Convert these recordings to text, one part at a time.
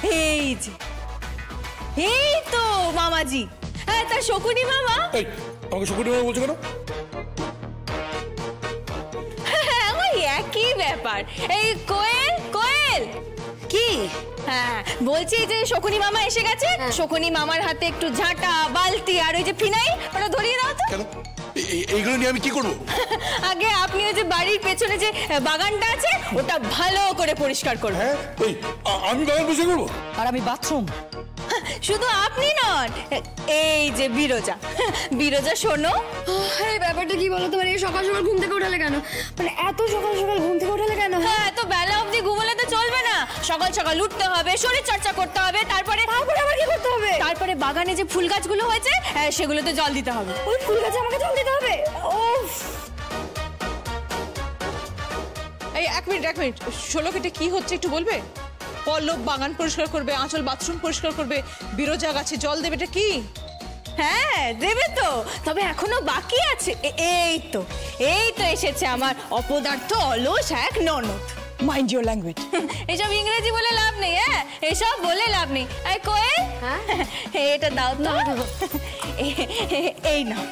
এই যে, এই তো মামাজি। হ্যাঁ, তার শকুনি মামা। আমাকে শকুনি মামা বলছো কেন? হ্যাঁ, ওই একই ব্যাপার। এই কোয়েল, কোয়েল কি? হ্যাঁ, বলছি যে শকুনি মামা এসে গেছে। শকুনি মামার হাতে একটু ঝাঁটা, বালতি আর ওই যে ফিনাইল, ওটা ধরিয়ে দাও তো। কেন? এইগুলো নিয়ে আমি কি করবো? আগে আপনি ওই যে বাড়ির পেছনে যে বাগানটা আছে ওটা ভালো করে পরিষ্কার করবেন। হ্যাঁ, আমি বাগান পরিষ্কার করবো? আর আমি বাথরুম? শুধু আপনি নন, এই যে বিরজা। বিরজা শোনো, এই ব্যাপারটা কি বলো তো, মানে সকাল সকাল ঘুম থেকে উঠালে কেন? মানে এত সকাল সকাল ঘুম থেকে উঠালে কেন? হ্যাঁ, এত বেলা অবধি ঘুমোলে তো চলবে না। সকাল সকাল উঠতে হবে, শরীর চর্চা করতে হবে, তারপরে আবার কি করতে হবে? তারপরে বাগানে যে ফুল গাছগুলো হয়েছে সেগুলোতে জল দিতে হবে। ওই ফুল গাছে আমাকে জল দিতে হবে? ওফ! এই এক মিনিট 16 কেটে কি হচ্ছে একটু বলবে? পল্লব বাগান পরিষ্কার করবে, আঁচল বাথরুম পরিষ্কার করবে, বিরজা গাছে জল দেবে, এটা কি? হ্যাঁ, দেবে তো, তবে এখনো বাকি আছে। এই তো এসেছে আমার অপদার্থ অলস এক ননদ। Mind your language. এসব ইংরেজি বলে লাভ নেই। হ্যাঁ, এসব বলে লাভ নেই। এই কোয়েল, এটা দাও তো। এই নাও।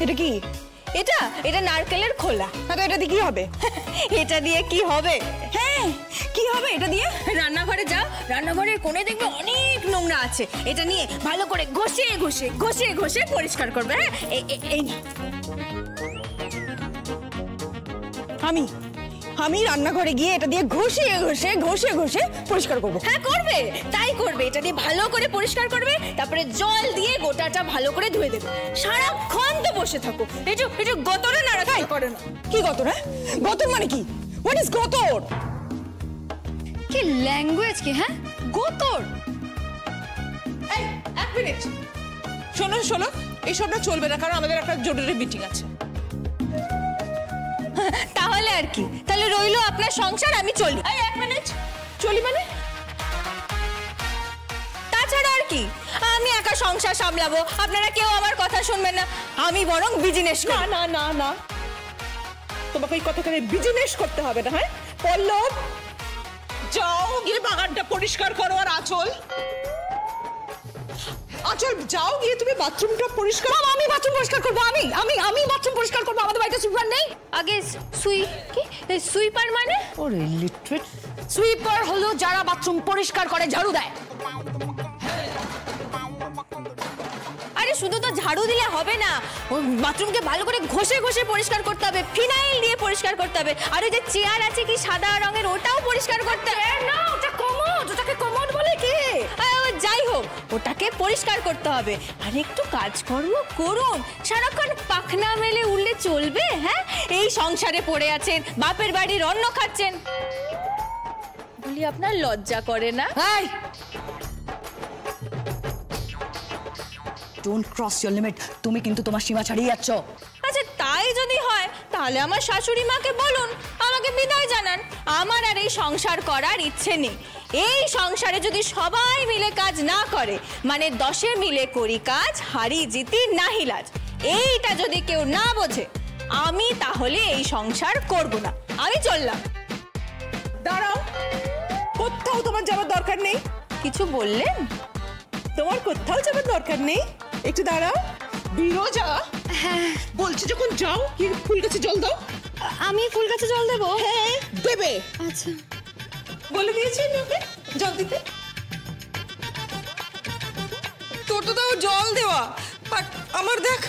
এটা কি? এটা নারকেলের খোলা। তো এটা দিয়ে কি হবে? এটা দিয়ে কি হবে? হ্যাঁ, কি হবে এটা দিয়ে? রান্নাঘরে যাও, রান্নাঘরের কোণে দেখবে অনেক নোংরা আছে। এটা নিয়ে ভালো করে ঘষে পরিষ্কার করবে। হ্যাঁ, এই আমি রান্নাঘরে গিয়ে এটা দিয়ে ঘষে পরিষ্কার করবো। হ্যাঁ, করবে, তাই করবে। এটা দিয়ে ভালো করে পরিষ্কার করবে, তারপরে জল দিয়ে গোটাটা ভালো করে ধুয়ে দেবে। সারাক্ষণ তো বসে থাকো, একটু গতরে নাড়াচাড়া করে না। কি গতর? হ্যাঁ, গতর মানে কি? হোয়াট ইজ গতর? কি ল্যাঙ্গুয়েজ কি? হ্যাঁ, গতর। এই এক মিনিট, শোনো, এইসবটা চলবে না, কারণ আমাদের একটা জরুরি মিটিং আছে। তাহলে আর কি? তাহলে রইলো আপনার সংসার, আমি চলি। এই এক মিনিট, চলি মানে? তাছাড়া আর কি? আমি একা সংসার সামলাবো, আপনারা কেউ আমার কথা শুনবেন না। আমি বরং বিজনেস করি। না, তোমাকে এই কথাখানে বিজনেস করতে হবে না। হ্যাঁ, পল্লব যাও গিয়ে বাগানটা পরিষ্কার করো, আর আঁচল যাও গিয়ে তুমি বাথরুমটা পরিষ্কার। আমি বাথরুম পরিষ্কার করবো? আমি বাথরুম পরিষ্কার করবো? আমাদের বাড়িতে সুইপার নেই? আগে সুইপার মানে? ওরে লিটারেট! সুইপার হলো যারা বাথরুম পরিষ্কার করে, ঝাড়ু দেয়। আরে শুধু তো ঝাড়ু দিলে হবে না, ওই বাথরুমকে ভালো করে ঘষে পরিষ্কার করতে হবে, ফিনাইল দিয়ে পরিষ্কার করতে হবে। আর ওই যে চেয়ার আছে কি সাদা রঙের, ওটাও পরিষ্কার করতে হবে। না, ওটা কমোড। ওটাকে কমোড বলে কি? যাই হোক, ওটাকে পরিষ্কার করতে হবে। আর একটু কাজকর্ম করুন, সারাক্ষণ পাখনা মেলে উঠলে চলবে? হ্যাঁ, এই সংসারে পড়ে আছেন, বাপের বাড়ির অন্ন খাচ্ছেন, বলি আপনার লজ্জা করে না? Don't cross your limit. তুমি কিন্তু তোমার সীমা ছাড়িয়ে যাচ্ছ। আচ্ছা, তাই যদি হয় তাহলে আমার শাশুড়ি মাকে বলুন, আমাকে বিদায় জানান। আমার আর এই সংসার করার ইচ্ছে নেই। এই সংসারে যদি সবাই মিলে কাজ না করে, মানে 10 মিলে করি কাজ, হারি জিতি নাহি লাজ, এইটা যদি কেউ না বোঝে, আমি তাহলে এই সংসার করব না। আমি চললাম। দাঁড়াও, কোথাও তোমার যাওয়ার দরকার নেই। কিছু বললেন? তোমার কোথাও যাওয়ার দরকার নেই, একটু দাঁড়াও। বিরজা, হ্যাঁ বলছি, যখন যাও কি ফুল গাছে জল দাও। আমি ফুল গাছে জল দেবো? হ্যাঁ দেবে। আচ্ছা, বলে দিয়েছি ওকে জল দিতে। তোর তো তাও জল দেওয়া, বাট আমার দেখ,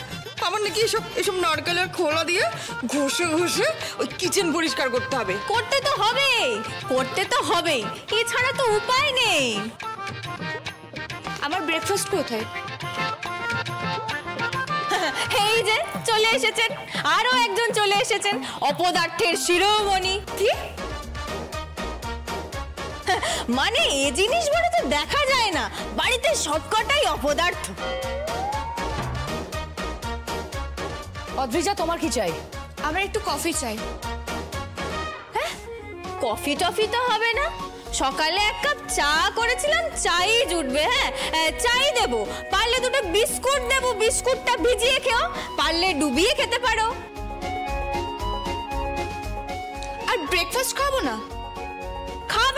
আমার নাকি এসব নারকেলের খোলা দিয়ে ঘষে ওই কিচেন পরিষ্কার করতে হবে। করতে তো হবেই, এছাড়া তো উপায় নেই। আমার ব্রেকফাস্ট কোথায়? এই যে চলে এসেছেন, আরো একজন চলে এসেছেন, অপদার্থের শিরোমণি। কি মানে? এই জিনিসগুলো তো দেখা যায় না, বাড়িতে সবকটাই অপদার্থ। অদ্রিজা, তোমার কি চাই? আমার একটু কফি চাই। হ্যাঁ, কফি টফি তো হবে না, সকালে 1 কাপ চা করেছিলাম, চাই জুটবে। হ্যাঁ, চাই দেবো, পারলে 2টো বিস্কুট দেবো, বিস্কুটটা ভিজিয়ে খেও, পারলে ডুবিয়ে খেতে পারো। আর ব্রেকফাস্ট খাবো না?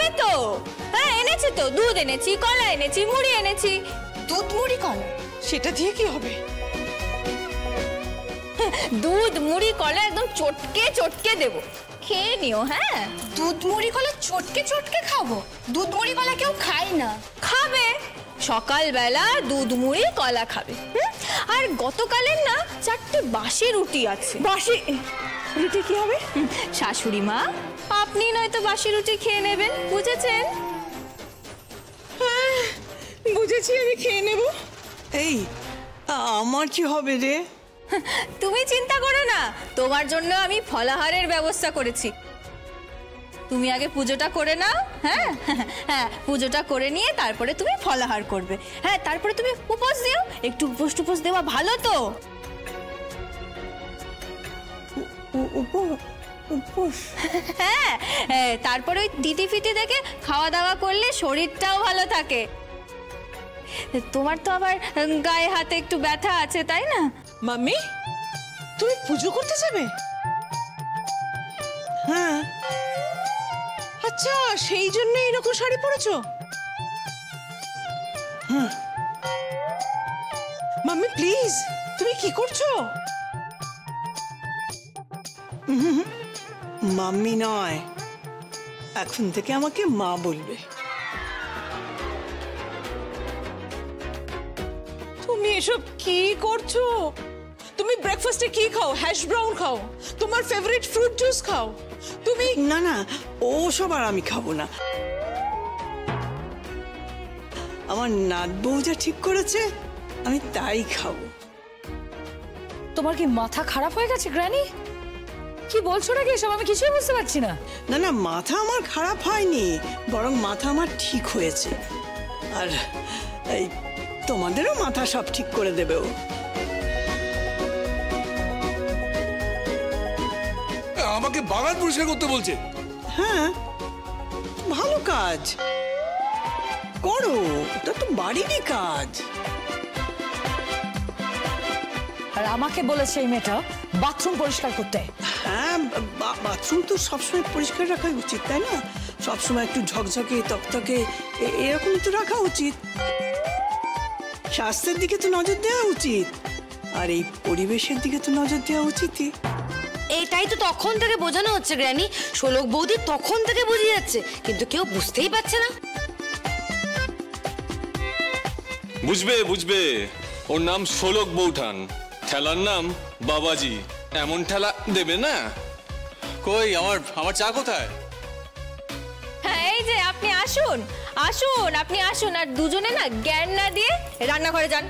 ওই তো, হ্যাঁ এনেছি তো, দুধ এনেছি, কলা এনেছি, মুড়ি এনেছি। দুধ মুড়ি কলা? সেটা দিয়ে কি হবে? দুধ মুড়ি কলা একদম চটকে চটকে দেবো, খেয়ে নিও। হ্যাঁ, দুধ মুড়ি কলা চটকে চটকে খাবো? দুধ মুড়ি কলা কেউ খায় না। খাবে, সকালবেলা দুধ মুড়ি কলা খাবে। আর গতকালের না 4টে বাসি রুটি আছে। বাসি রুটি কি হবে? শাশুড়ি মা, আপনি নয়তো বাসি রুটি খেয়ে নেবেন, বুঝেছেন? বুঝেছি, আমি খেয়ে নেব। এই আমার কি হবে রে? তুমি চিন্তা করো না, তোমার জন্য আমি ফলাহারের ব্যবস্থা করেছি। তুমি আগে পুজোটা করে নাও। হ্যাঁ হ্যাঁ, পুজোটা করে নিয়ে তারপরে তুমি ফলাহার করবে। হ্যাঁ, তারপরে তুমি উপোস দিও, একটু উপোস টুপোস দেওয়া ভালো তো। উপোস? হ্যাঁ, তারপরে ওই তিথি ফিতি দেখে খাওয়া দাওয়া করলে শরীরটাও ভালো থাকে। তোমার তো আবার গায়ে হাতে একটু ব্যথা আছে, তাই না? মাম্মি, তুমি পুজো করতে যাবে? হ্যাঁ। আচ্ছা, সেই জন্য এরকম শাড়ি পরেছো? মাম্মি প্লিজ, তুমি কি করছো? মাম্মি নয়, এখন থেকে আমাকে মা বলবে। তুমি এসব কি করছো? তুমি ব্রেকফাস্টে কি খাও? হ্যাশ ব্রাউন খাও, তোমার ফেভারিট ফ্রুট জুস খাও। তুমি না না, ওসব আর আমি খাবো না। আমার নাত বউ যা ঠিক করেছে আমি তাই খাবো। তোমার কি মাথা খারাপ হয়ে গেছে গ্র্যানি? কি বলছো নাকি এসব? আমি কিছুই বুঝতে পারছি না। না না, মাথা আমার খারাপ হয়নি, বরং মাথা আমার ঠিক হয়েছে। আর এই তোমাদেরও মাথা সব ঠিক করে দেবে ও। আমাকে বাগান পরিষ্কার করতে বলছে। হ্যাঁ, ভালো কাজ করো, ওটা তো বাড়িরই কাজ। আর আমাকে বলেছে এই মেয়েটা বাথরুম পরিষ্কার করতে। হ্যাঁ, বাথরুম তো সবসময় পরিষ্কার রাখা উচিত, তাই না? সবসময় একটু ঝকঝকে তকতকে এরকমই তো রাখা উচিত। স্বাস্থ্যের দিকে তো নজর দেওয়া উচিত, আর এই পরিবেশের দিকে তো নজর দেওয়া উচিতই। এটাই তো তখন থেকে বোঝানো হচ্ছে গ্র্যানি, শোলক বৌদি তখন থেকে বুঝিয়ে যাচ্ছে, কিন্তু কেউ বুঝতেই পারছে না। বুঝবে বুঝবে, ওর নাম শোলক বৌঠান, ঠেলার নাম বাবাজি। এমন ঠেলা দেবে না। কই আমার চা কোথায়? হ্যাঁ, এই যে আপনি আসুন আসুন, আপনি আসুন, আর দুজনে না জ্ঞান না দিয়ে রান্নাঘরে যান।